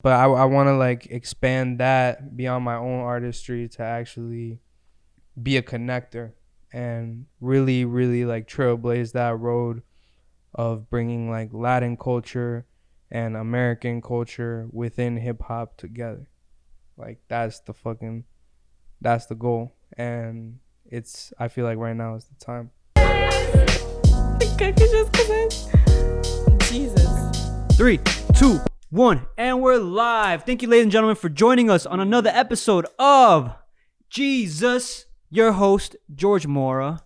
But I want to like expand that beyond my own artistry to actually be a connector and really, really like trailblaze that road of bringing like Latin culture and American culture within hip hop together. Like that's the goal. And I feel like right now is the time. Jesus. 3, 2, 1, and we're live. Thank you, ladies and gentlemen, for joining us on another episode of Jesus. Your host, George Mora.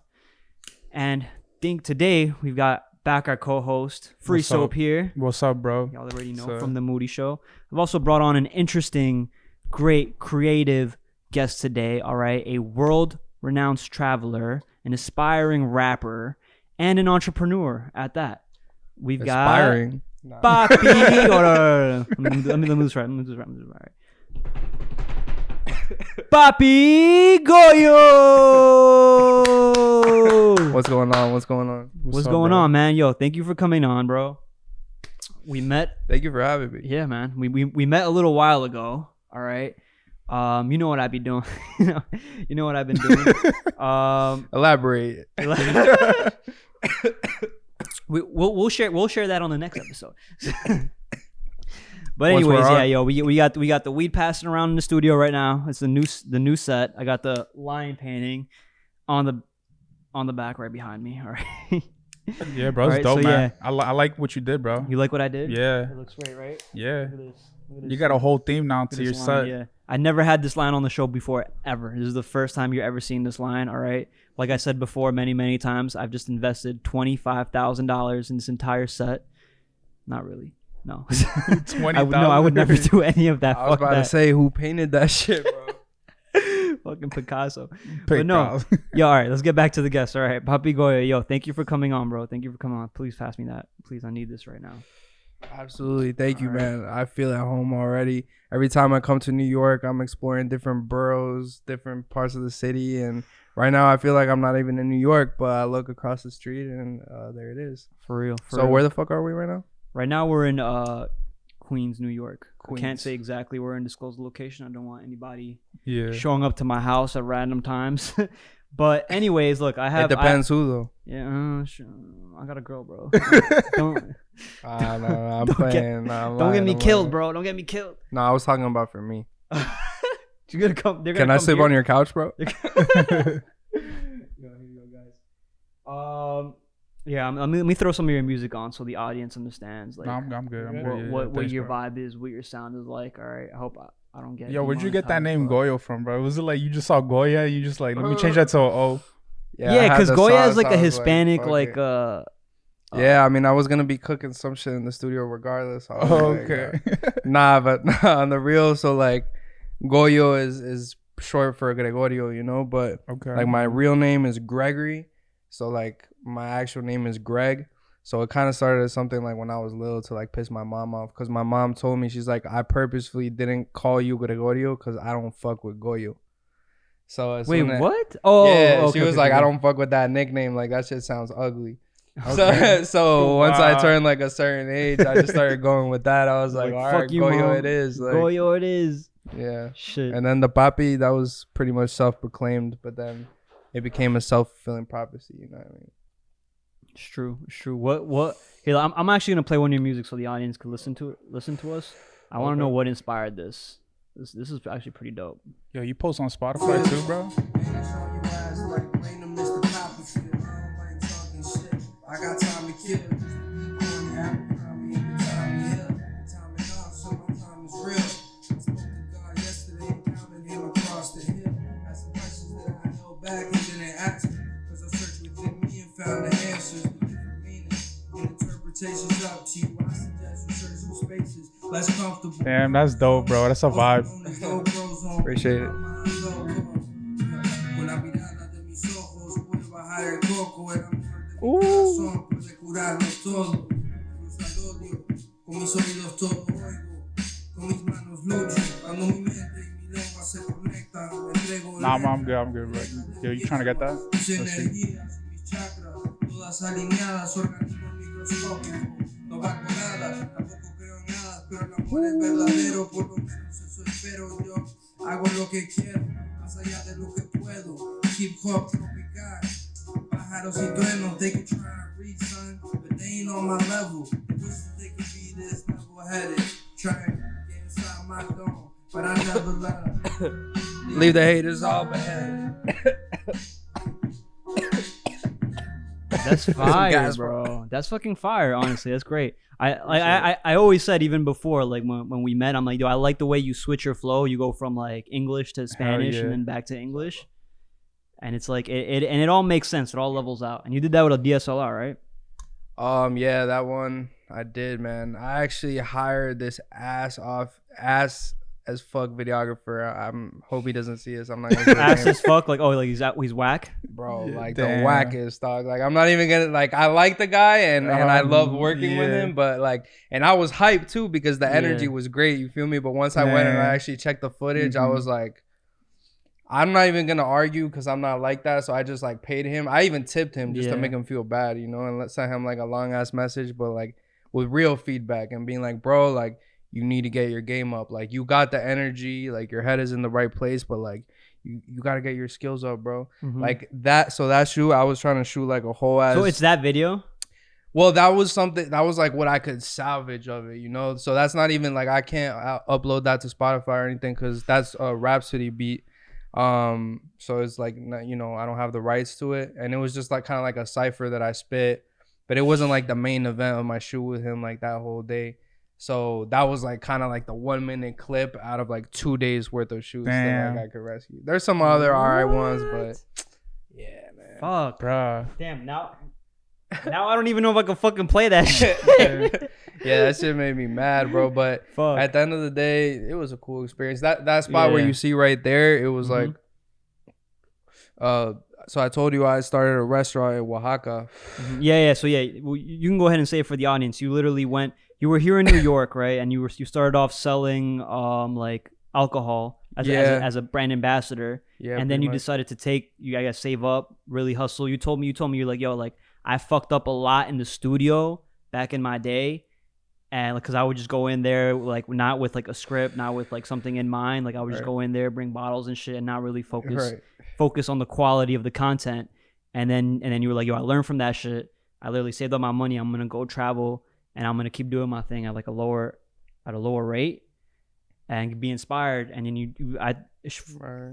And think today we've got back our co-host, Free What's Soap up? here. What's up, bro? Y'all already know So, from The Moody Show. I've also brought on an interesting, great, creative guest today, all right? A world-renowned traveler, an aspiring rapper, and an entrepreneur at that. We've Aspiring. got Papi. No. Let me do this right. Papi Goyo. What's going on? What's up, going bro? on, man? Yo, thank you for coming on, bro. We met. Thank you for having me. Yeah, man. We met a little while ago. All right. You know what I'd be doing. you know what I've been doing. Elaborate. We'll share that on the next episode. But Once anyways, we're yeah, on. yo, we got the weed passing around in the studio right now. It's the new set. I got the lion painting on the back right behind me. All right. Yeah, bro, it's Alright, dope, so man. I like what you did, bro. You like what I did? Yeah, It looks great, right? yeah. Look at this. Look at You this. got a whole theme now Look at to your this line, set. yeah. I never had this line on the show before, ever. This is the first time you're ever seeing this line, all right? Like I said before many, many times, I've just invested $25,000 in this entire set. Not really. No. 20,000. No, I would never do any of that. I was Fuck about that. to say who painted that shit, bro. Fucking Picasso. Pick But no. off. Yo, all right, let's get back to the guests. All right, Papi Goyo, yo, thank you for coming on, bro. Thank you for coming on. Please pass me that. Please, I need this right now. Absolutely. Thank you, All right. man. I feel at home already. Every time I come to New York, I'm exploring different boroughs, different parts of the city. And right now, I feel like I'm not even in New York, but I look across the street and there it is. For real. So where the fuck are we right now? Right now, we're in Queens, New York. I can't Queens. say exactly where and disclose the location. I don't want anybody Yeah. showing up to my house at random times. But anyways, look, I have. It depends who, though. Yeah, sure. I got a girl, bro. don't No, I'm Don't playing. Nah, I'm don't get lying, me I'm killed, lying. bro. Don't get me killed. No, I was talking about for me. You're gonna come. They're gonna Can I come sleep here? on your couch, bro? Yo, here you go, guys. Yeah, let me throw some of your music on so the audience understands, like No, I'm good. I'm what- good. Yeah, what thanks, your bro. vibe is, what your sound is like. All right, I hope I don't get. Yo, where'd you get that demonetized, name but- Goyo from, bro? Was it like you just saw Goya? You just like, let me change that to a O. I Yeah, had because the Goya sauce, is like I a was Hispanic, fuck like it. Yeah, I mean, I was gonna be cooking some shit in the studio regardless. I was Oh, like, okay. but on the real, so like Goyo is short for Gregorio, you know, but Okay. like my real name is Gregory, so like my actual name is Greg. So it kind of started as something like when I was little to like piss my mom off, because my mom told me, she's like, I purposefully didn't call you Gregorio because I don't fuck with Goyo. So as Wait, soon as- what? Oh, yeah, okay, she was okay, like, okay. I don't fuck with that nickname. Like that shit sounds ugly. Okay. So once I Wow. turned like a certain age, I just started going with that. I was like, all right, fuck you, Goyo Mom. it is. Like, Goyo it is. yeah. Shit. And then the Papi, that was pretty much self-proclaimed, but then it became a self-fulfilling prophecy. You know what I mean? It's true. It's true. What? Here, I'm actually gonna play one of your music so the audience can listen to us. I want to know what inspired this. This is actually pretty dope. Yo, you post on Spotify too, bro? I got time to kill. Time is real. Spoke to God yesterday, counted him across the hill. Had some questions that I held back and didn't ask. Cause I searched within me and found the answers. Different meanings and interpretations up to you. I suggest you search some spaces less comfortable. Damn, that's dope, bro. That's a vibe. Appreciate it. Ooh. Nah, I'm good. I'm good, bro. Yo, you trying to get that? Let's see. pero el amor es verdadero, por lo menos eso espero yo. Hago lo que quiero, más allá de lo que puedo. Hip hop tropical, pájaros y truenos, they can try to reach, son, but they ain't on my level. Wish that they could be this level-headed, try to get inside my dome, but I never let them. Leave the haters all behind. That's fire, gas, bro. That's fucking fire. Honestly, that's great. I always said even before, like when we met, I'm like, yo, I like the way you switch your flow. You go from like English to Spanish yeah. and then back to English, and it's like it all makes sense. It all levels out. And you did that with a DSLR, right? Yeah, that one I did, man. I actually hired this ass as fuck videographer. I hope he doesn't see this. I'm not gonna Ass as fuck. Like, oh, like he's whack. bro, like Damn. the wackest dog. Like I'm not even gonna like. I like the guy and I love working with him, but like, and I was hyped too because the energy was great. You feel me? But once I went and I actually checked the footage, I was like, I'm not even gonna argue because I'm not like that. So I just like paid him. I even tipped him just to make him feel bad, you know, and let's send him like a long ass message, but like with real feedback and being like, bro, like. You need to get your game up. Like you got the energy, like your head is in the right place, but like you got to get your skills up, bro. Like that. So that shoot, I was trying to shoot like a whole ass. So it's that video. Well, that was something that was like what I could salvage of it, you know? So that's not even like I can't upload that to Spotify or anything because that's a Rhapsody beat. So it's like, you know, I don't have the rights to it. And it was just like kind of like a cipher that I spit, but it wasn't like the main event of my shoot with him like that whole day. So that was like kind of like the 1 minute clip out of like 2 days worth of shoots that like I could rescue. There's some other alright ones, but yeah, man. Fuck, Bruh. damn. Now I don't even know if I can fucking play that shit. Yeah, that shit made me mad, bro. But Fuck. at the end of the day, it was a cool experience. That spot where you see right there, it was like, so I told you I started a restaurant in Oaxaca. Yeah. So yeah, well, you can go ahead and say it for the audience. You literally went. You were here in New York, right? And you started off selling like alcohol as a brand ambassador. Yeah. And then you decided to I guess save up, really hustle. You told me you're like, yo, like I fucked up a lot in the studio back in my day. And because I would just go in there, like not with like a script, not with like something in mind. Like I would just go in there, bring bottles and shit, and not really focus on the quality of the content. And then you were like, yo, I learned from that shit. I literally saved up my money. I'm gonna go travel, and I'm gonna keep doing my thing at like a lower rate, and be inspired. And then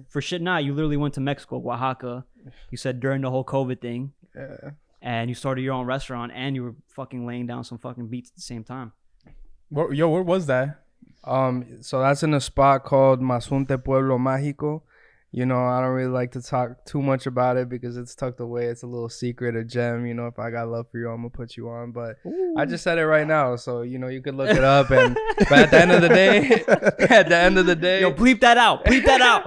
for shit not, you literally went to Mexico, Oaxaca. You said during the whole COVID thing. Yeah. And you started your own restaurant, and you were fucking laying down some fucking beats at the same time. Where was that? So that's in a spot called Mazunte Pueblo Mágico. You know, I don't really like to talk too much about it because it's tucked away. It's a little secret, a gem. You know, if I got love for you, I'm gonna put you on. But I just said it right now, so you know you could look it up. But at the end of the day, yo, bleep that out. Bleep that out.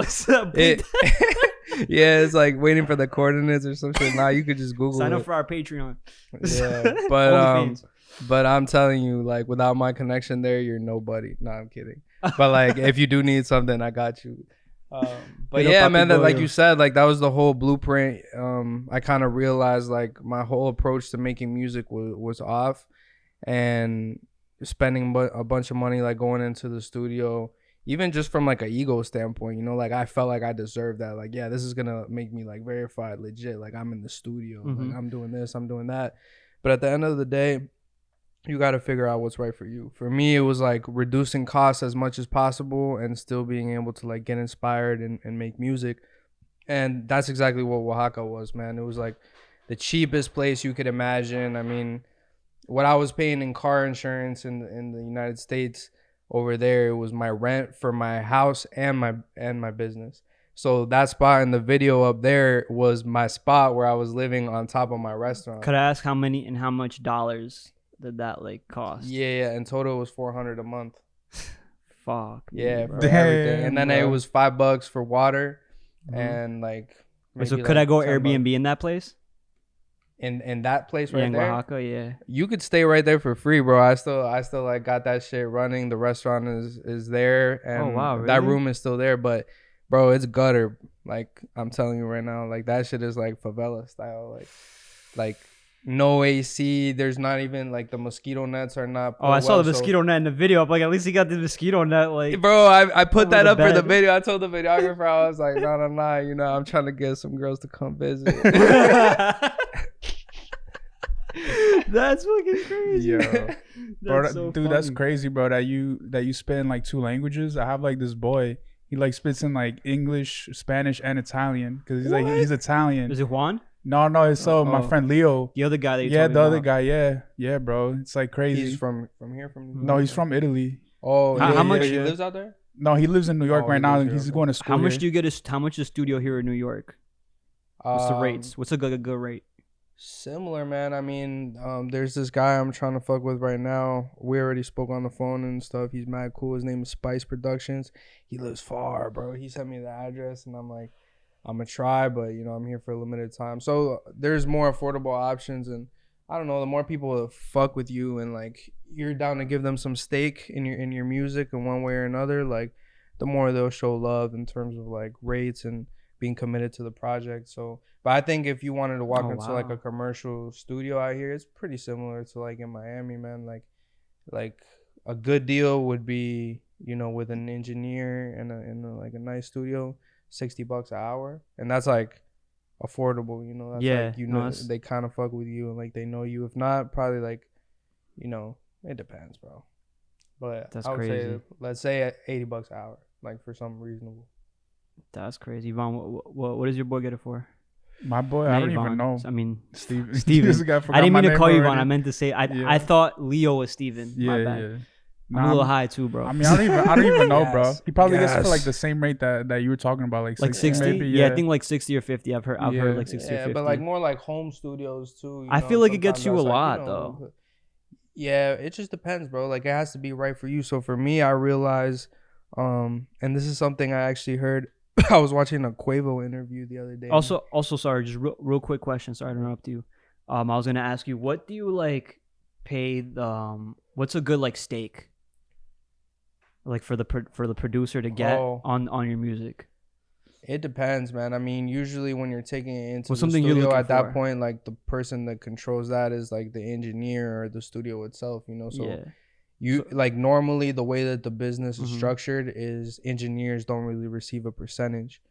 Yeah, it's like waiting for the coordinates or some shit. Nah, you could just Google Sign it. up for our Patreon. Yeah, but I'm telling you, like without my connection there, you're nobody. Nah, I'm kidding. But like if you do need something, I got you. But yeah, man, that like you said, like that was the whole blueprint. I kind of realized like my whole approach to making music was off, and spending a bunch of money like going into the studio, even just from like an ego standpoint, you know, like I felt like I deserved that. Like, yeah, this is gonna make me like verified, legit. Like I'm in the studio, like I'm doing this, I'm doing that. But at the end of the day, you got to figure out what's right for you. For me, it was like reducing costs as much as possible and still being able to like get inspired and make music. And that's exactly what Oaxaca was, man. It was like the cheapest place you could imagine. I mean, what I was paying in car insurance in the United States over there, it was my rent for my house and my business. So that spot in the video up there was my spot where I was living on top of my restaurant. Could I ask how many and how much dollars did that like cost? Yeah. In total, it was $400 a month. Fuck. Yeah, bro. for everything. And then it was $5 for water, and like. Wait, so could I go Airbnb in that place? In that place right in there, Oaxaca, yeah. You could stay right there for free, bro. I still like got that shit running. The restaurant is there, and really? that room is still there. But bro, it's gutter. Like I'm telling you right now, like that shit is like favela style. Like no AC. There's not even like the mosquito nets are not. Oh, I saw the so- mosquito net in the video. I'm like, at least he got the mosquito net. Like, Bro, I put over that the up for the bed. video. I told the videographer, I was like, nah. You know, I'm trying to get some girls to come visit. that's fucking crazy. Yo, bro, That's so dude, that's funny. crazy, bro. That you spit in like 2 languages. I have like this boy. He like spits in like English, Spanish, and Italian because he's like he's Italian. Is it Juan? No, it's my Oh. friend Leo. The other guy that you're Yeah, talking the other about. guy. Yeah, bro. It's like crazy. He's from here, from No, he's from Italy. Oh, How- yeah, how much- He lives out there. No, he lives in New York Oh, right he now. lives here, He's okay. going to school. How much here. do you get? How much is studio here in New York? What's the rates? What's a good rate? Similar, man. I mean, there's this guy I'm trying to fuck with right now. We already spoke on the phone and stuff. He's mad cool. His name is Spice Productions. He lives far, bro. He sent me the address, and I'm like, I'm gonna try, but you know, I'm here for a limited time. So there's more affordable options, and I don't know. The more people fuck with you, and like you're down to give them some stake in your music in one way or another, like the more they'll show love in terms of like rates and being committed to the project. So, but I think if you wanted to walk Oh, into like wow. a commercial studio out here, it's pretty similar to like in Miami, man. Like a good deal would be, you know, with an engineer and like a nice studio, $60 an hour, and that's like affordable. You know, that's Yeah, like, you no, know, that's- they kind of fuck with you and like they know you. If not, probably like, you know, it depends, bro. But That's I would say, crazy. let's say $80 an hour, like for something reasonable. That's crazy. Yvonne, what does your boy get it for? My boy, Not I don't Yvonne. even know. I mean, Steven. Steven. This guy I forgot didn't my mean to name call you already. Yvonne. I meant to say I Yeah. thought Leo was Steven. Yeah, My bad. yeah. I'm a little high too, bro. I mean, I don't even know, bro. Yes. He probably gets it for Yes. like the same rate that you were talking about, like like 60, 60? maybe. Yeah, I think like 60 or 50. I've heard Yeah. like 60 or Yeah, 50. but like more like home studios too. I feel like it gets sometimes you a that's, lot, like, though. Yeah, it just depends, bro. Like it has to be right for you. So for me, I realize, and this is something I actually heard. I was watching a Quavo interview the other day. Also, sorry, just real quick question. Sorry to interrupt you. I was gonna ask you, what do you like pay? What's a good like stake? Like for the producer to get Oh. on your music. It depends, man. I mean, usually when you're taking it into What's the something you're studio looking at that for? point, like the person that controls that is like the engineer or the studio itself, you know. So Yeah. you like normally the way that the business is Mhm. structured is engineers don't really receive a percentage.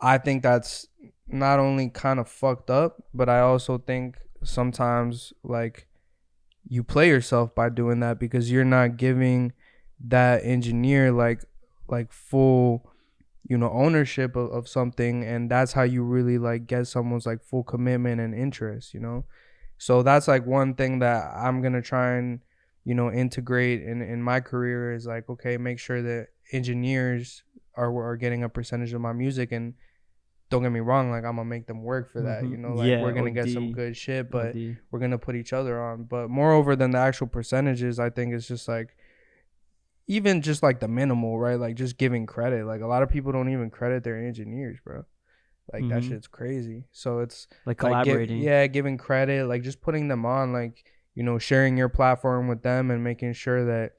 I think that's not only kind of fucked up, but I also think sometimes like you play yourself by doing that because you're not giving that engineer like full, you know, ownership of something, and that's how you really like get someone's like full commitment and interest, you know. So that's like one thing that I'm gonna try and, you know, integrate in my career is like, okay, make sure that engineers are getting a percentage of my music, and don't get me wrong, like I'm gonna make them work for that, Mhm. you know, like Yeah, we're gonna get some OD. good shit, but OD. we're gonna put each other on. But moreover than the actual percentages, I think it's just like even just like the minimal, right? Like just giving credit. Like a lot of people don't even credit their engineers, bro. Like that Mhm. shit's crazy. So it's Like like collaborating. giving credit, like just putting them on, like, you know, sharing your platform with them and making sure that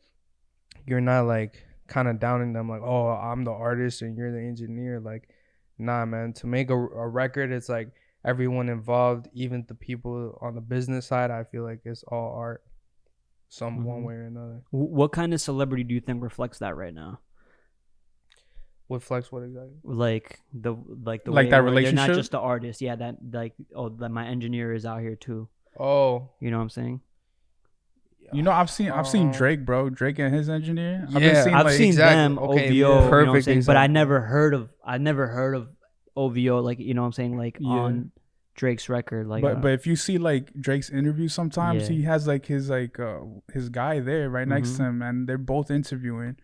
you're not like kind of downing them like, oh, I'm the artist and you're the engineer. Like, nah, man. To make a record, it's like everyone involved, even the people on the business side, I feel like it's all art, some one Mhm. way or another. What kind of celebrity do you think reflects that right now? What Flex? What exactly? Like the Like way that where they're not relationship? just the artist. Yeah, that like that my engineer is out here too. Oh, You know what I'm saying? You know, I've seen Um, Drake, bro. Drake and his engineer. Yeah, I've seen exactly. them Okay, OVO, you know what I'm perfect saying? But I example. never heard of OVO, like, you know what I'm saying, like Yeah. on Drake's record, like But if you see like Drake's interview, sometimes Yeah. he has like his guy there right next to Mhm. him, and they're both interviewing.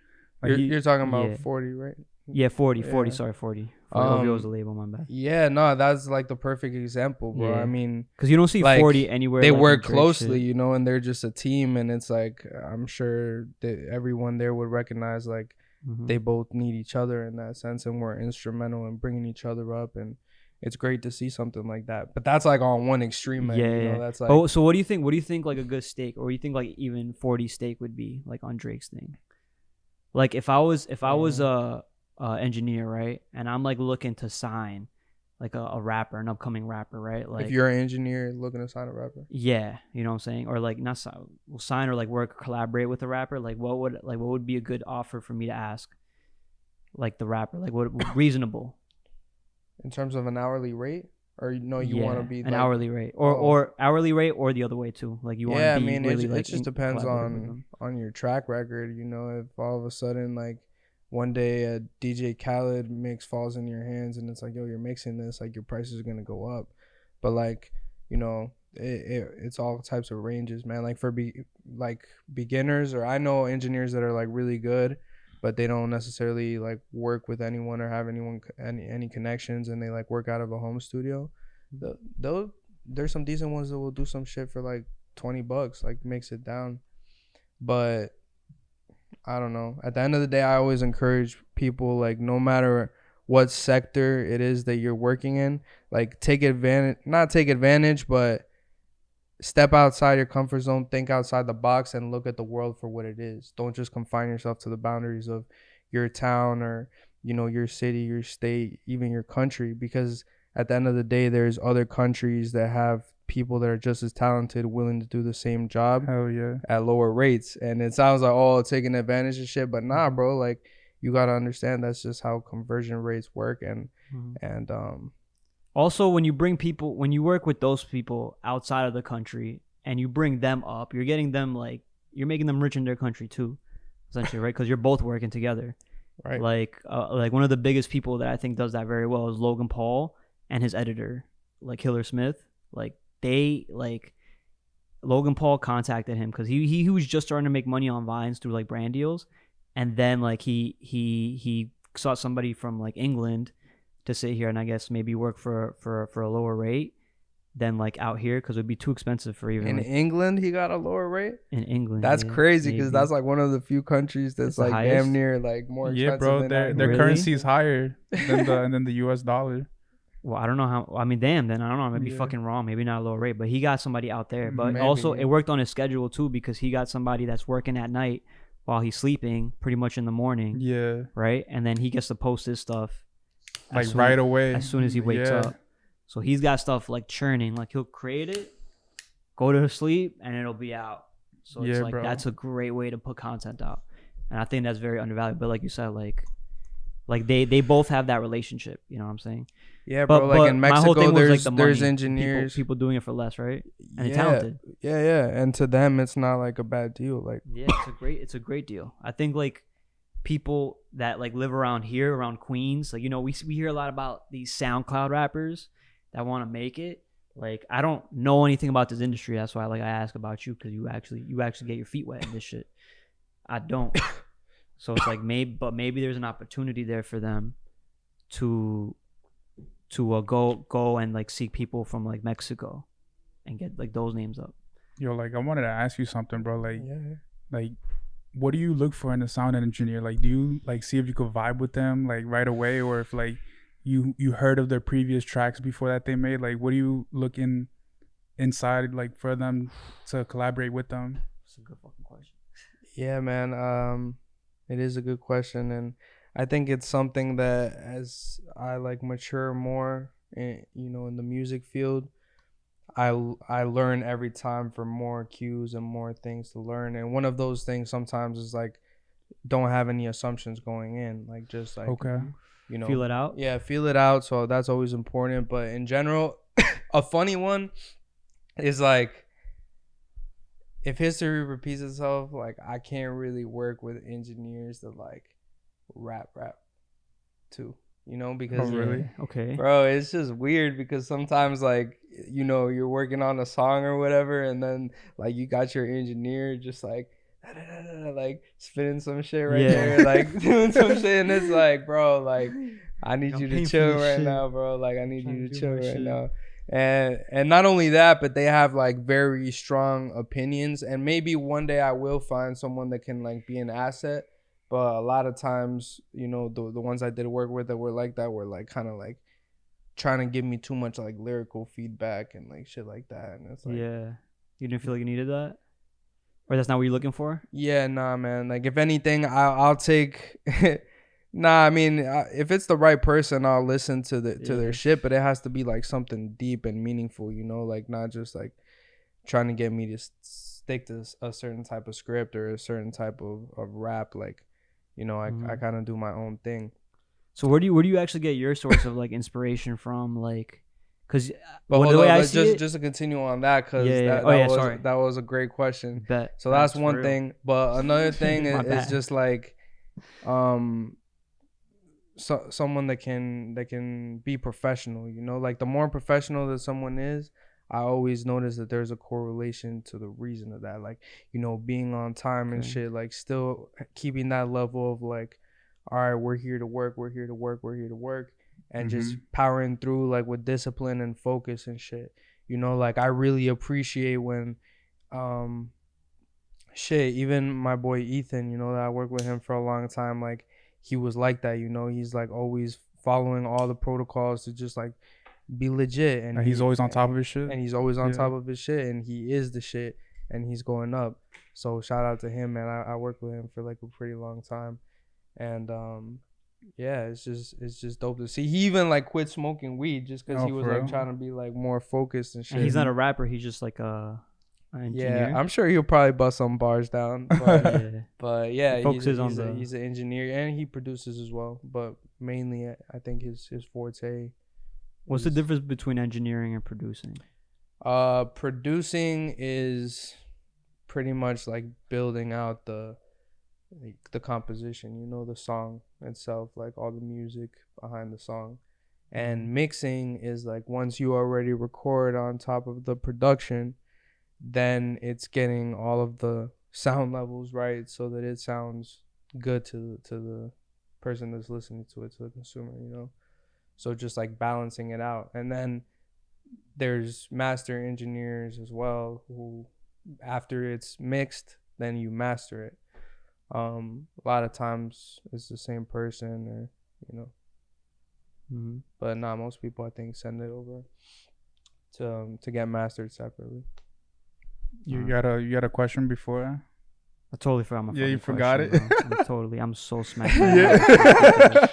Like You're talking about Yeah. 40, right? yeah, 40, Yeah. sorry, 40. OVO is the label, my bad. Yeah, no, that's like the perfect example, bro. Yeah. I mean, Because you don't see like, 40 anywhere. they like, in work Drake closely, shit. you know, and they're just a team, and it's like I'm sure that everyone there would recognize like Mhm. they both need each other in that sense, and we're instrumental in bringing each other up, and it's great to see something like that. But that's like on one extreme end, Yeah, you know, yeah. that's like Oh, so what do you think? What do you think like a good stake, or you think like even 40 stake would be like on Drake's thing? Like if I was a engineer, right, and I'm like looking to sign, a rapper, an upcoming rapper, right? Like if you're an engineer looking to sign a rapper. yeah, you know what I'm saying, or like not sign or like work collaborate with a rapper. Like what would be a good offer for me to ask, like the rapper, like what reasonable. In terms of an hourly rate, or you want to be an like, hourly rate, oh, or hourly rate, or the other way too. Like you want yeah, to I be mean, really it like just depends collaborative with them. on your track record. You know, if all of a sudden like one day a DJ Khaled mix falls in your hands and it's like, yo, you're mixing this, like your prices are gonna go up. But like, you know, it's all types of ranges, man. Like for like beginners, or I know engineers that are like really good, but they don't necessarily like work with anyone or have any connections, and they like work out of a home studio. They'll There's some decent ones that will do some shit for like $20, like mix it down. But I don't know. At the end of the day, I always encourage people, like, no matter what sector it is that you're working in, like not take advantage, but step outside your comfort zone, think outside the box, and look at the world for what it is. Don't just confine yourself to the boundaries of your town or, you know, your city, your state, even your country, because at the end of the day, there's other countries that have people that are just as talented, willing to do the same job Hell yeah. at lower rates. And it sounds like, oh, taking advantage of shit, but nah, bro, like, you got to understand that's just how conversion rates work. And Also, when you work with those people outside of the country and you bring them up, you're getting them, like, you're making them rich in their country too, essentially, right? Because you're both working together. right. Like one of the biggest people that I think does that very well is Logan Paul and his editor, like Hiller Smith. Like Logan Paul contacted him because he was just starting to make money on Vines through like brand deals, and then like he saw somebody from like England to sit here and I guess maybe work for a lower rate than like out here, because it would be too expensive for even In like, England, he got a lower rate. in England. That's yeah, crazy, because maybe. that's like one of the few countries that's It's the like highest? damn near like more Yeah, expensive bro. than Their Nigeria. Really? currency is higher than the US dollar. Well, I don't know how. I mean, damn. Then I don't know. I may be Yeah. fucking wrong. Maybe not a lower rate, but he got somebody out there. But Maybe, also, yeah. it worked on his schedule too, because he got somebody that's working at night while he's sleeping, pretty much in the morning, Yeah. right? And then he gets to post his stuff Like right away. as soon as he wakes Yeah. up. So he's got stuff like churning. Like he'll create it, go to sleep, and it'll be out. So it's Yeah, like bro. that's a great way to put content out, and I think that's very undervalued. But like you said, like they both have that relationship. You know what I'm saying? Yeah, bro. Like in my whole Mexico, thing was, like, the there's money. engineers. People doing it for less, right? And they're Yeah, talented. yeah. And to them, it's not like a bad deal. Like, Yeah, it's a great deal. I think like people that like live around here, around Queens, like, you know, we hear a lot about these SoundCloud rappers that want to make it. Like, I don't know anything about this industry. That's why like I ask about you, because you actually get your feet wet in this shit. I don't. So it's like maybe there's an opportunity there for them to go and like seek people from like Mexico and get like those names up. Yo, like I wanted to ask you something, bro. yeah. Like what do you look for in a sound engineer? Like, do you like see if you could vibe with them like right away, or if like you heard of their previous tracks before that they made? Like, what do you look inside like for them to collaborate with them? That's a good fucking question. Yeah, man. It is a good question, and I think it's something that as I like mature more, in the music field, I learn every time for more cues and more things to learn. And one of those things sometimes is like, don't have any assumptions going in, like just like Okay. Feel it out. Yeah, feel it out. So that's always important. But in general, a funny one is like, if history repeats itself, like I can't really work with engineers that like rap too, because Oh, really? Okay. bro, it's just weird because sometimes like, you're working on a song or whatever, and then like you got your engineer just like like spinning some shit right there, like doing some shit, and it's like, bro, like I need you to chill right now, bro. Like I need you to chill right now. And not only that, but they have like very strong opinions, and maybe one day I will find someone that can like be an asset. But a lot of times, the ones I did work with that were like that were like kind of like trying to give me too much like lyrical feedback and like shit like that. And it's like, Yeah. You didn't feel like you needed that? Or that's not what you're looking for? yeah, nah, man. Like if anything, I'll take Nah, I mean, if it's the right person, I'll listen to their Yeah. shit, but it has to be like something deep and meaningful, like not just like trying to get me to stick to a certain type of script or a certain type of rap. Like, I kind of do my own thing. So where do you actually get your source of like inspiration from? Like, because But the hold way on, I let's see it, just to continue on that, because Yeah, yeah. that Sorry. was a great question. Bet. So that's Facts, for one real. thing. But another thing My is bad. just like someone that can be professional, like the more professional that someone is, I always notice that there's a correlation to the reason of that, like, being on time and Okay. shit, like still keeping that level of like, all right, we're here to work, and just powering through like with discipline and focus and shit. Like I really appreciate when even my boy Ethan, that I worked with him for a long time, like he was like that, he's like always following all the protocols to just like be legit, and he's always on top of his shit. and he's always on Yeah. top of his shit, and he is the shit, and he's going up. So shout out to him, man. I worked with him for like a pretty long time, and yeah, it's just dope to see. He even like quit smoking weed just because Oh, he was for like real? trying to be like more focused and shit. And he's not a rapper. He's just like an engineer. Yeah, I'm sure he'll probably bust some bars down, but Yeah. but yeah, He focuses on he's an engineer, and he produces as well. But mainly, I think his forte. What's the is- difference between engineering and producing? Producing is pretty much like building out the composition, the song itself, like all the music behind the song. And mixing is like once you already record on top of the production, then it's getting all of the sound levels right so that it sounds good to the person that's listening to it, to the consumer. So just like balancing it out. And then there's master engineers as well, who after it's mixed, then you master it. A lot of times it's the same person, or but not most people, I think, send it over to get mastered separately. You got a question before? I totally forgot my Yeah, you fucking forgot question, I'm so smacked. Yeah.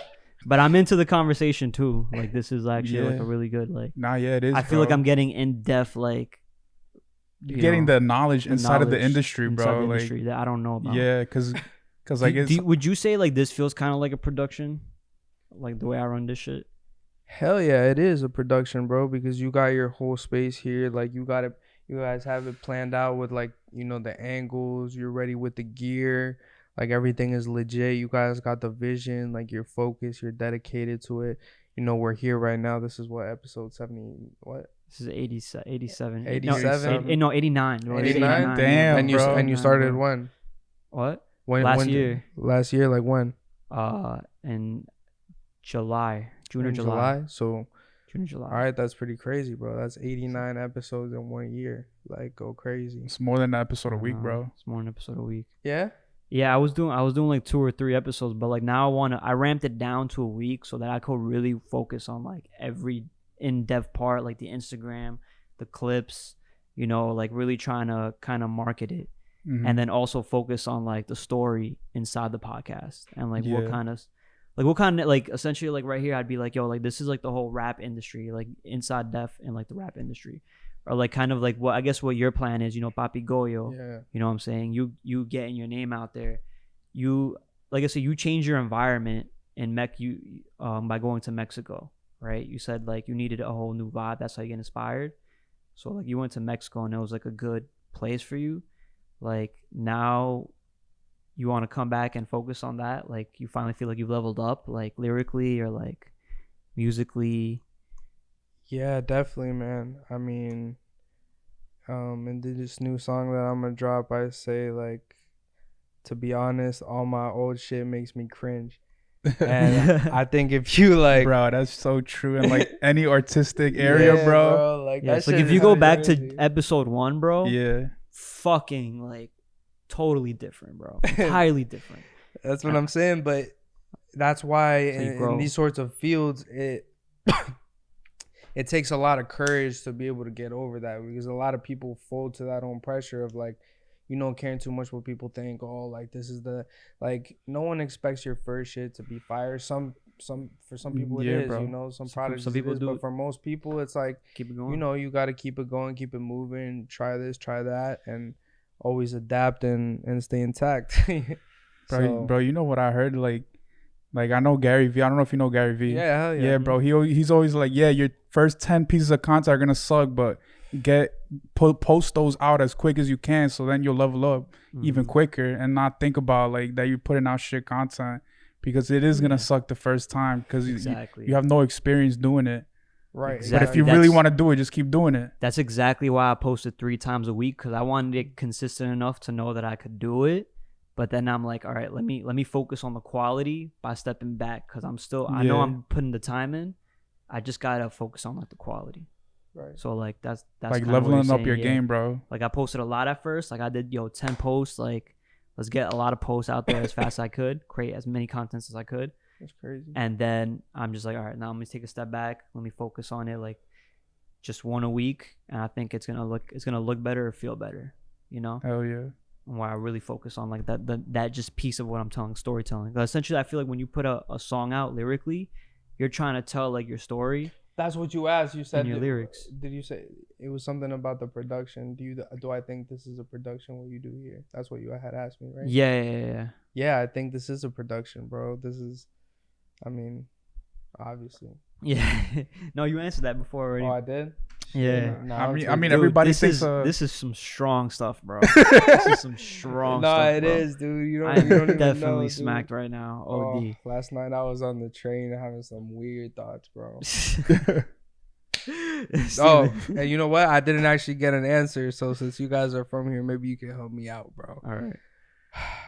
But I'm into the conversation too. Like this is actually like Yeah. a really good like. Nah, yeah, it is. I feel like I'm getting in depth like. You're getting the knowledge inside of the knowledge industry, inside bro. the like, industry that I don't know about. yeah, because like it's Would you say like this feels kind of like a production, like the way I run this shit? Hell yeah, it is a production, bro, because you got your whole space here. Like you guys have it planned out with like, the angles, you're ready with the gear, like everything is legit. You guys got the vision, like you're focused, you're dedicated to it. We're here right now. This is what, episode 70, what? This is 87. 87? No, 89. No, it's 89? Damn, And you bro. and you started when? What? When Last year. Last year, like when? In July. June or In July. So June or July. all right, that's pretty crazy, bro. That's 89 episodes in 1 year. Like, go crazy. it's more than an episode a week, bro. It's more than an episode a week. Yeah? Yeah, I was doing like 2 or 3 episodes, but like now I ramped it down to a week so that I could really focus on like every in-depth part, like the Instagram, the clips, like really trying to kind of market it. Mhm. And then also focus on like the story inside the podcast and like what Yeah. kind of like essentially like right here I'd be like, yo, like this is like the whole rap industry, like inside Def and like the rap industry, or like kind of like what I guess what your plan is, Papi Goyo. Yeah. You know what I'm saying? You getting your name out there. You, like I said, you change your environment in by going to Mexico, right? You said like you needed a whole new vibe. That's how you get inspired. So like you went to Mexico and it was like a good place for you. Like now you want to come back and focus on that. Like you finally feel like you've leveled up, like lyrically or like musically. Yeah, definitely, man. I mean, and this new song that I'm gonna drop, I say, like, to be honest, all my old shit makes me cringe. And I think if you like, Bro, that's so true in like any artistic area, yeah, bro. like Yeah, that it's like shit if you is go back crazy. to episode 1, bro, Yeah. fucking like totally different, bro. Entirely different. That's what I'm saying, but that's why So you in grow. these sorts of fields, it takes a lot of courage to be able to get over that, because a lot of people fold to that own pressure of like, caring too much what people think. Oh, like this is the like. No one expects your first shit to be fire. For some people it is. Bro. Some products. some people do but it. for most people it's like Keep it going. you got to keep it going, keep it moving. Try this, try that, and always adapt and stay intact. Bro, you know what I heard? Like I know Gary V. I don't know if you know Gary V. Yeah, hell yeah. Yeah, bro. He's always like, yeah, your first 10 pieces of content are gonna suck, but post those out as quick as you can, so then you'll level up even quicker, and not think about like that you're putting out shit content, because it is gonna suck the first time, because you have no experience doing it. Right. Exactly. But if you really want to do it, just keep doing it. That's exactly why I posted 3 times a week, because I wanted it consistent enough to know that I could do it. But then I'm like, all right, let me focus on the quality by stepping back, because I know I'm putting the time in. I just gotta focus on like the quality. Right. So like that's like kinda what leveling you're up your saying, game, bro. Like I posted a lot at first. Like I did 10 posts. Like let's get a lot of posts out there as fast as I could, create as many contents as I could. That's crazy. And then I'm just like, all right, now I'm gonna take a step back. Let me focus on it, like just one a week, and I think it's gonna look better or feel better. Hell yeah. Where I really focus on like that just piece of what I'm telling, storytelling. But essentially, I feel like when you put a song out lyrically, you're trying to tell like your story. That's what you asked. You said in your lyrics. Did you say it was something about the production? Do I think this is a production? What you do here? That's what you had asked me, right? Yeah. Yeah, I think this is a production, bro. Obviously. Yeah. No, you answered that before already. Oh, I did. Yeah. I mean, everybody thinks this is some strong stuff, bro. This is some strong stuff. No, it bro. is, dude. You don't I'm even definitely know, smacked right now. OD. Last night I was on the train having some weird thoughts, bro. Oh, and you know what? I didn't actually get an answer. So since you guys are from here, maybe you can help me out, bro. All right.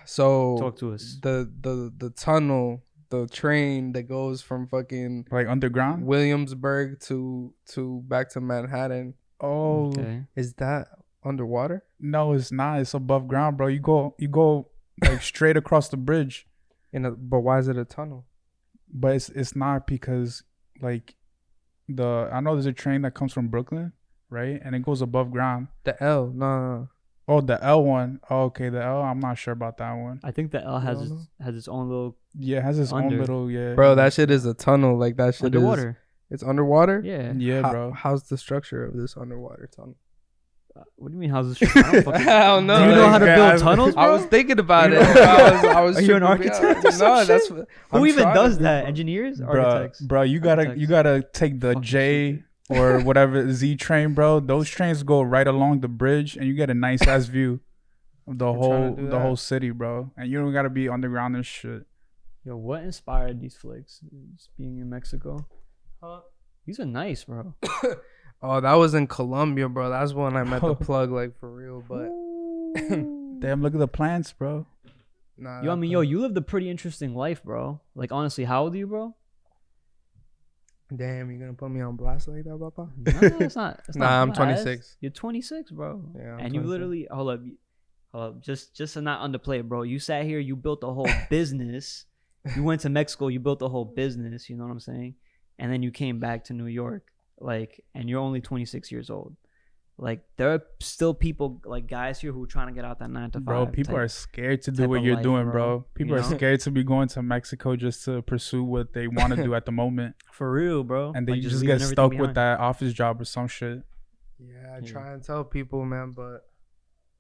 So talk to us. The tunnel, the train that goes from fucking like underground Williamsburg to back to Manhattan. Oh, okay. Is that underwater? No, it's not. It's above ground, bro. You go like straight across the bridge. But why is it a tunnel? But it's not, because like I know there's a train that comes from Brooklyn, right? And it goes above ground. The L, no. Oh, the L one. Oh, okay, the L. I'm not sure about that one. I think the L has its own little. Yeah, it has its own little. Yeah. Bro, that shit is a tunnel. Like that shit underwater. It's underwater. Yeah. Yeah, bro. How's the structure of this underwater tunnel? What do you mean? How's this? I don't know. Do you know how to build tunnels, bro? I was thinking about it. I was Are you an architect? No, that's who even does that? Engineers, architects. Bro, you gotta take the J or whatever Z train, bro. Those trains go right along the bridge, and you get a nice ass view of the whole city, bro. And you don't gotta be underground and shit. Yo, what inspired these flicks? Just being in Mexico. These are nice, bro. Oh, that was in Colombia, bro. That's when I met the plug, like for real. But damn, look at the plants, bro. Nah, you lived a pretty interesting life, bro. Like honestly, how old are you, bro? Damn, you gonna put me on blast like that, papa? No, it's not. Nah, I'm 26. You're 26, bro. Yeah, and you literally hold up, just to not underplay it, bro. You sat here, you built a whole business. You went to Mexico, you built a whole business. You know what I'm saying? And then you came back to New York. Like, and you're only 26 years old. Like, there are still people, like guys here who are trying to get out that 9 to 5. Bro, people are scared to do what you're doing, bro. People are scared to be going to Mexico just to pursue what they want to do at the moment. For real, bro. And they just get stuck with that office job or some shit. Yeah, I try and tell people, man, but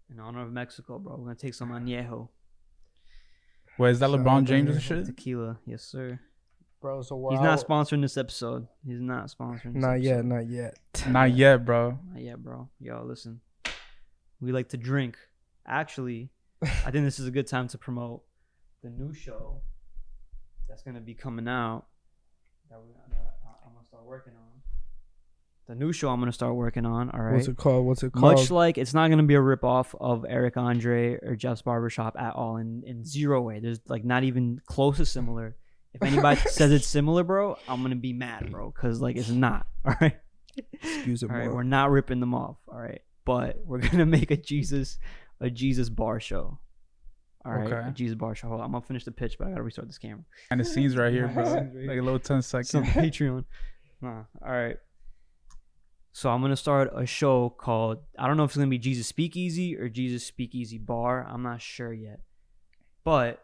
in honor of Mexico, bro, we're gonna take some añejo. What is that, LeBron James and shit? Tequila, yes, sir. Bro, so he's not sponsoring this episode. He's not sponsoring this Not episode. Not yet, bro. Not yet, bro. Yo, listen. We like to drink. Actually, I think this is a good time to promote the new show that's going to be coming out that I'm going to start working on. The new show I'm going to start working on, all right? What's it called? Much like it's not going to be a ripoff of Eric Andre or Jeff's Barbershop at all in zero way. There's like not even close to similar. If anybody says it's similar, bro, I'm going to be mad, bro, because like it's not, all right? Excuse me. All right, we're not ripping them off, all right? But we're going to make a Jesus bar show. All right, okay. A Jesus bar show. Hold on, I'm going to finish the pitch, but I got to restart this camera. And the scenes right here, bro. Like a little 10 seconds. Some Patreon. All right. So I'm gonna start a show called, I don't know if it's gonna be Jesus Speakeasy or Jesus Speakeasy Bar. I'm not sure yet. But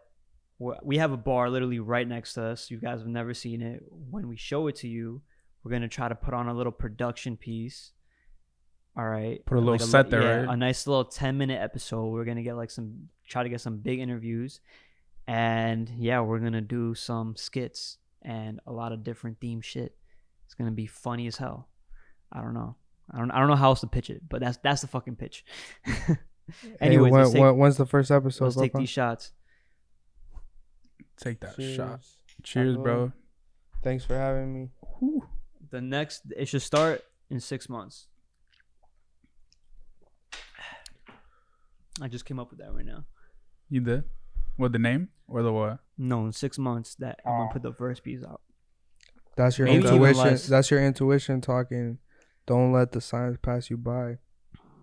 we have a bar literally right next to us. You guys have never seen it. When we show it to you, we're gonna try to put on a little production piece. All right. Put a little set there, yeah, right? a nice little 10-minute episode. We're gonna get like try to get some big interviews, and yeah, we're gonna do some skits and a lot of different theme shit. It's gonna be funny as hell. I don't know how else to pitch it, but that's the fucking pitch. Anyways, when's the first episode? Let's take these shots. Take that Cheers. shot. Cheers, bro. Thanks for having me. Whew. It should start in 6 months. I just came up with that right now. You did? What, the name or the what? No, in 6 months that I'm gonna put the first piece out. That's your Maybe even intuition. less. That's your intuition talking. Don't let the signs pass you by.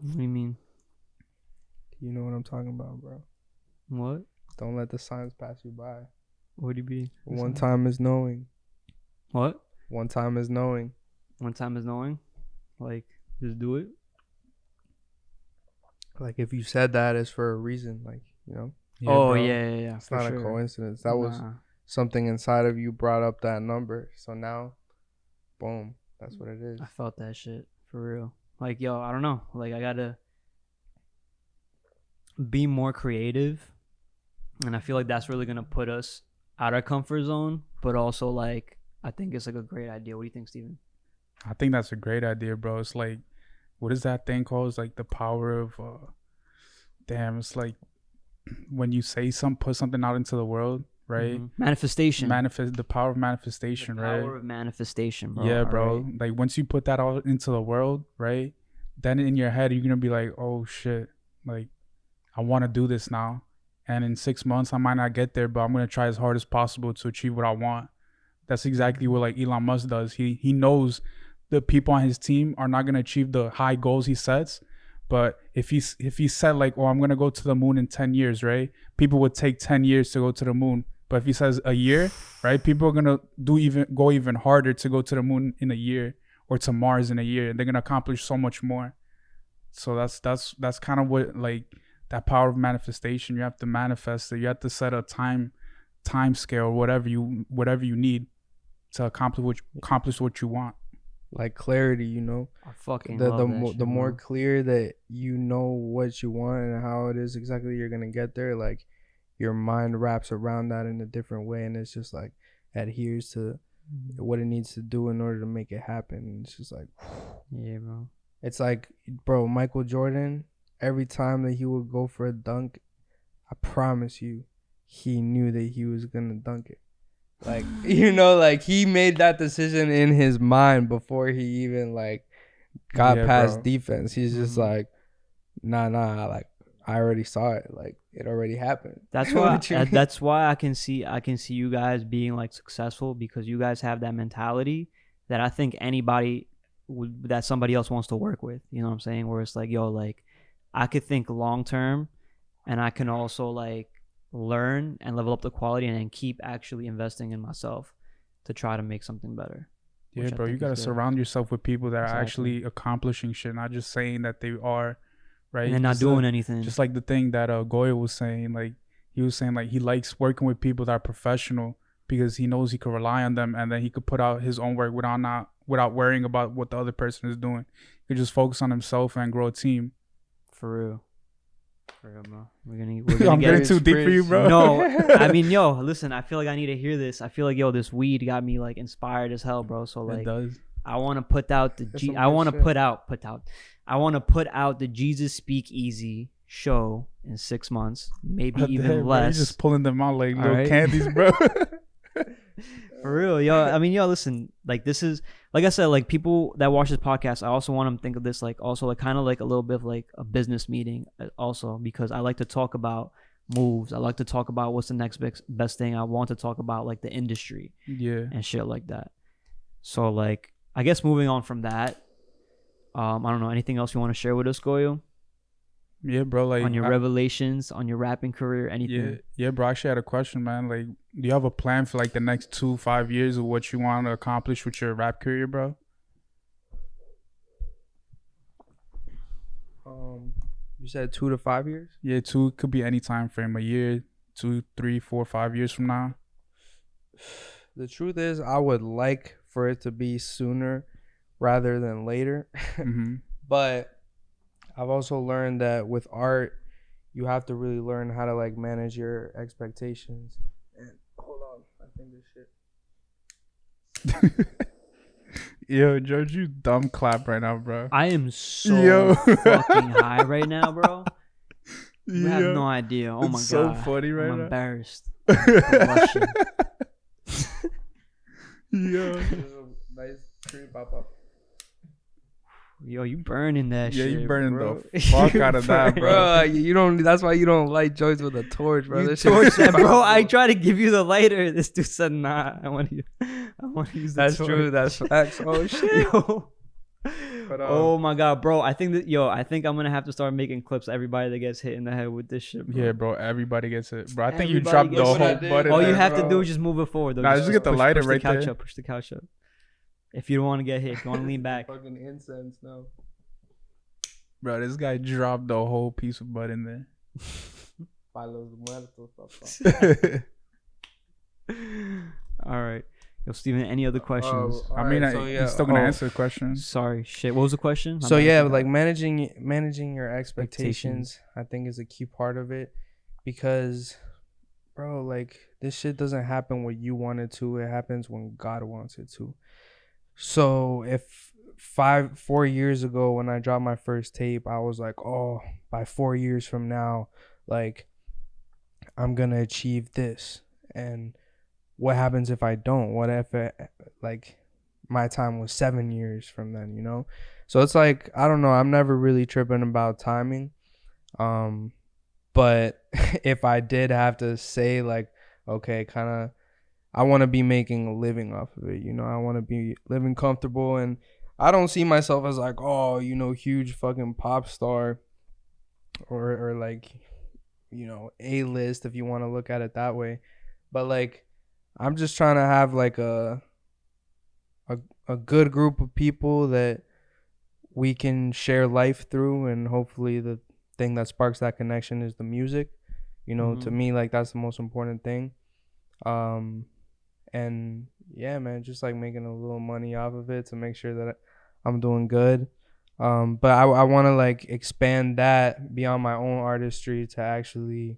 What do you mean? You know what I'm talking about, bro. What? Don't let the signs pass you by. What do you mean? One time is knowing. What? One time is knowing. One time is knowing. Like, just do it. Like, if you said that, it's for a reason. Like, you know, Yeah, oh, bro. yeah. it's For not sure. a coincidence. That was Nah. something inside of you brought up that number. So now, boom, that's what it is. I felt that shit for real. Like, yo, I don't know. Like, I gotta be more creative, and I feel like that's really gonna put us out of our comfort zone. But also, like, I think it's like a great idea. What do you think, Steven? I think that's a great idea, bro. It's like, what is that thing called? It's like the power of, it's like when you say put something out into the world, right? Mhm. Manifestation. The power of manifestation, the right? power of manifestation, bro. Yeah, bro. Alright? Like, once you put that out into the world, right? Then in your head, you're going to be like, oh, shit. Like, I want to do this now. And in 6 months, I might not get there, but I'm going to try as hard as possible to achieve what I want. That's exactly what, like, Elon Musk does. He knows the people on his team are not going to achieve the high goals he sets. But if he said, like, oh, I'm going to go to the moon in 10 years, right? People would take 10 years to go to the moon. But if he says a year, right? People are going to go even harder to go to the moon in a year or to Mars in a year. They're going to accomplish so much more. So that's kind of what, like, that power of manifestation. You have to manifest it. You have to set a time scale, whatever you need to accomplish what you want. Like clarity, you know. I fucking The love that shit, more bro. clear that you know what you want and how it is exactly you're gonna get there, like your mind wraps around that in a different way, and it's just like adheres to what it needs to do in order to make it happen. And it's just like, Yeah, bro. it's like, bro, Michael Jordan, every time that he would go for a dunk, I promise you, he knew that he was gonna dunk it. Like, you know, like he made that decision in his mind before he even like got past bro. defense. He's just like, nah, like I already saw it. Like it already happened. That's why. That's why I can see you guys being like successful, because you guys have that mentality that I think anybody that somebody else wants to work with. You know what I'm saying? Where it's like, yo, like I could think long term, and I can also like learn and level up the quality and then keep actually investing in myself to try to make something better. Yeah, bro, you got to surround yourself with people that are actually accomplishing shit, not just saying that they are, right? And not doing anything. Just like the thing that Goyo was saying, like he was saying, like he likes working with people that are professional because he knows he could rely on them, and then he could put out his own work without worrying about what the other person is doing. He could just focus on himself and grow a team. For real, bro. We're gonna I'm getting too deep for you, bro. No, I mean, yo, listen. I feel like I need to hear this. I feel like, yo, this weed got me like inspired as hell, bro. So like, It does. I want to put out the some I good want to shit. I want to put out the Jesus Speakeasy show in 6 months, maybe What the even heck, bro? You're less. just pulling them out like All little right. candies, bro. For real, yo. I mean, yo, listen. Like, this is, like I said, like people that watch this podcast, I also want them to think of this like also like kind of like a little bit of like a business meeting, also, because I like to talk about moves. I like to talk about what's the next best thing. I want to talk about like the industry Yeah. and shit like that. So like, I guess moving on from that, I don't know, anything else you want to share with us, Goyo? Yeah, bro. Like On your revelations, on your rapping career, anything? Yeah, bro. I actually had a question, man. Like, do you have a plan for like the next 2-5 years of what you want to accomplish with your rap career, bro? You said 2 to 5 years? Yeah, 2 could be any time frame. A year, 2, 3, 4, 5 years from now. The truth is, I would like for it to be sooner rather than later. Mm-hmm. But I've also learned that with art, you have to really learn how to like manage your expectations. And hold on, I think this shit. Yo, George, you dumb clap right now, bro. I am so fucking high right now, bro. You have no idea. Oh my it's god, so funny right I'm now. embarrassed. I'm blushing. Yo. Nice tree pop up. Yo, you burning that Yeah, shit. you burning bro. the fuck You out of that, burning- bro. You don't. That's why you don't light joints with a torch, bro. You This shit- torch that, bro. I try to give you the lighter. This dude said, "Nah, I want to use the That's torch." true. That's facts. Oh shit. Yo. But, Oh my god, bro! I think I'm gonna have to start making clips. Of everybody that gets hit in the head with this shit, bro. Yeah, bro. Everybody gets it, bro. I think you Everybody dropped the gets whole it. button. All you there, have to bro. do is just move it forward. Though. Nah, just get the lighter push right the couch there. up. Push the couch up. If you don't want to get hit, if you want to lean back. Fucking incense, no. Bro, this guy dropped the whole piece of butt in there. Pa los muertos, papá. All right, yo, Steven. Any other questions? Oh, I mean, alright, so yeah, he's still gonna oh, answer the question. Sorry, shit. What was the question? So yeah, like managing your expectations, I think is a key part of it, because, bro, like this shit doesn't happen when you want it to. It happens when God wants it to. So if 4 years ago when I dropped my first tape, I was like, oh, by 4 years from now, like I'm gonna achieve this. And what happens if I don't? What if like my time was 7 years from then, you know? So it's like, I don't know, I'm never really tripping about timing. But if I did have to say, like, okay, kind of, I want to be making a living off of it, you know? I want to be living comfortable, and I don't see myself as like, oh, you know, huge fucking pop star or like, you know, A-list, if you want to look at it that way. But like, I'm just trying to have like a good group of people that we can share life through, and hopefully the thing that sparks that connection is the music. You know, to me, like, that's the most important thing. And yeah, man, just like making a little money off of it to make sure that I'm doing good. But I want to like expand that beyond my own artistry to actually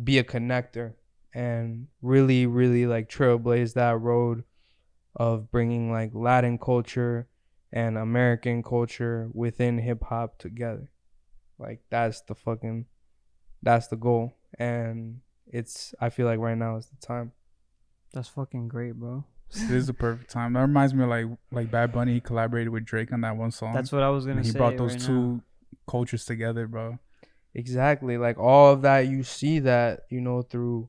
be a connector and really, really like trailblaze that road of bringing like Latin culture and American culture within hip hop together. Like that's the goal. And I feel like right now is the time. That's fucking great, bro. This is the perfect time. That reminds me of like Bad Bunny. He collaborated with Drake on that one song. That's what I was gonna and say. he brought those right two now. cultures together, bro. Exactly. Like all of that, you see that, you know, through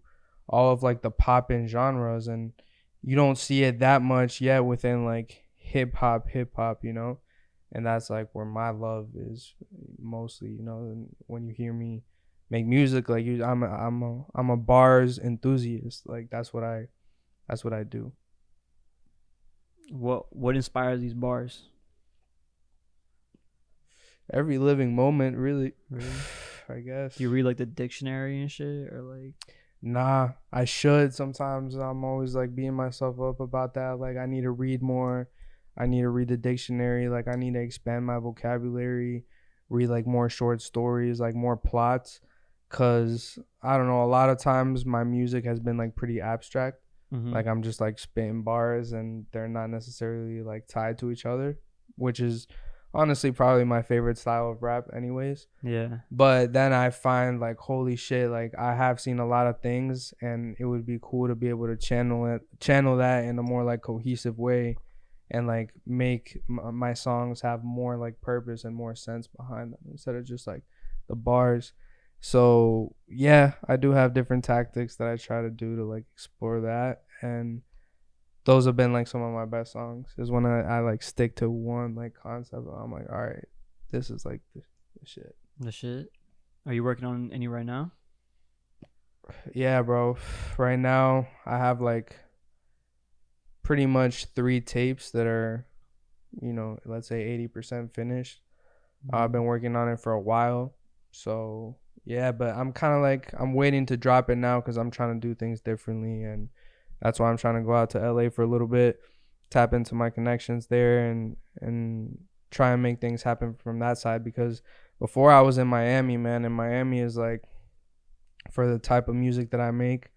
all of like the pop and genres, and you don't see it that much yet within like hip hop, you know? And that's like where my love is mostly, you know. And when you hear me make music, like I'm a bars enthusiast. Like that's what I do. What inspires these bars? Every living moment, really. I guess. Do you read like the dictionary and shit, or like? Nah, I should. Sometimes I'm always like beating myself up about that. Like I need to read more. I need to read the dictionary. Like I need to expand my vocabulary, read like more short stories, like more plots. Cause I don't know, a lot of times my music has been like pretty abstract. Like I'm just like spitting bars and they're not necessarily like tied to each other, which is honestly probably my favorite style of rap anyways. Yeah. But then I find like, holy shit, like I have seen a lot of things, and it would be cool to be able to channel that in a more like cohesive way, and like make my songs have more like purpose and more sense behind them instead of just like the bars. So yeah, I do have different tactics that I try to do to like explore that, and those have been like some of my best songs is when I like stick to one like concept. I'm like, all right, this is like the shit. The shit. Are you working on any right now? Yeah, bro. Right now I have like pretty much 3 tapes that are, you know, let's say 80% finished. I've been working on it for a while. So yeah, but I'm kind of like I'm waiting to drop it now because I'm trying to do things differently, and that's why I'm trying to go out to LA for a little bit, tap into my connections there, and try and make things happen from that side. Because before I was in Miami, man, and Miami is like, for the type of music that I make,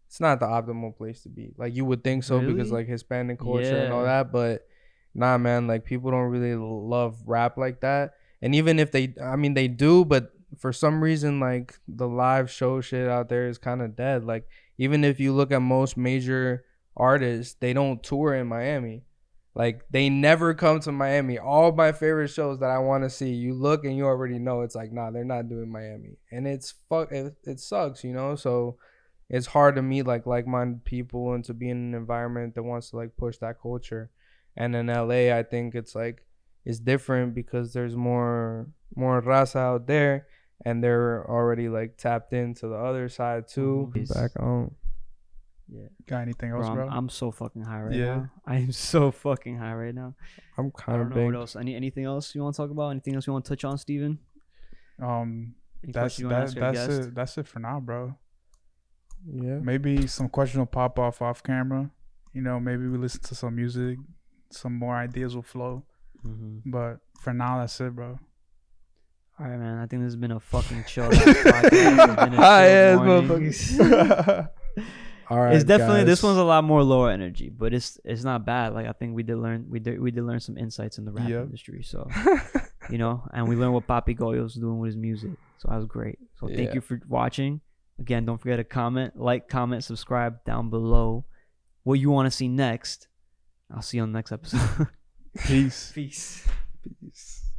it's not the optimal place to be. Like you would think so because Really? like Hispanic culture and all that, but nah, man, like people don't really love rap like that. And even if they, I mean, they do, but for some reason, like the live show shit out there is kind of dead. Like even if you look at most major artists, they don't tour in Miami. Like they never come to Miami. All my favorite shows that I want to see, you look and you already know it's like, nah, they're not doing Miami, and it's it sucks, you know. So it's hard to meet like-minded people and to be in an environment that wants to like push that culture. And in LA, I think it's like it's different because there's more raza out there, and they're already like tapped into the other side too. Back on. Yeah. Got anything else, bro? I'm so fucking high right Yeah. now. I am so fucking high right now. I'm I kind don't of know what big. else. Anything else you want to talk about? Anything else you want to touch on, Steven? Any That's questions you wanna ask our that's guest? it. That's it for now, bro. Yeah. Maybe some questions will pop off camera. You know, maybe we listen to some music, some more ideas will flow. Mm-hmm. But for now, that's it, bro. All right, man. I think this has been a fucking chill podcast. It's been a Hi, chill yeah, morning. All right. It's definitely this guys. one's a lot more lower energy, but it's not bad. Like I think we did learn some insights in the rap Yep. industry. So you know, and we learned what Papi Goyo's doing with his music. So that was great. So thank Yeah. you for watching. Again, don't forget to comment, subscribe down below what you want to see next. I'll see you on the next episode. Peace. Peace. Peace.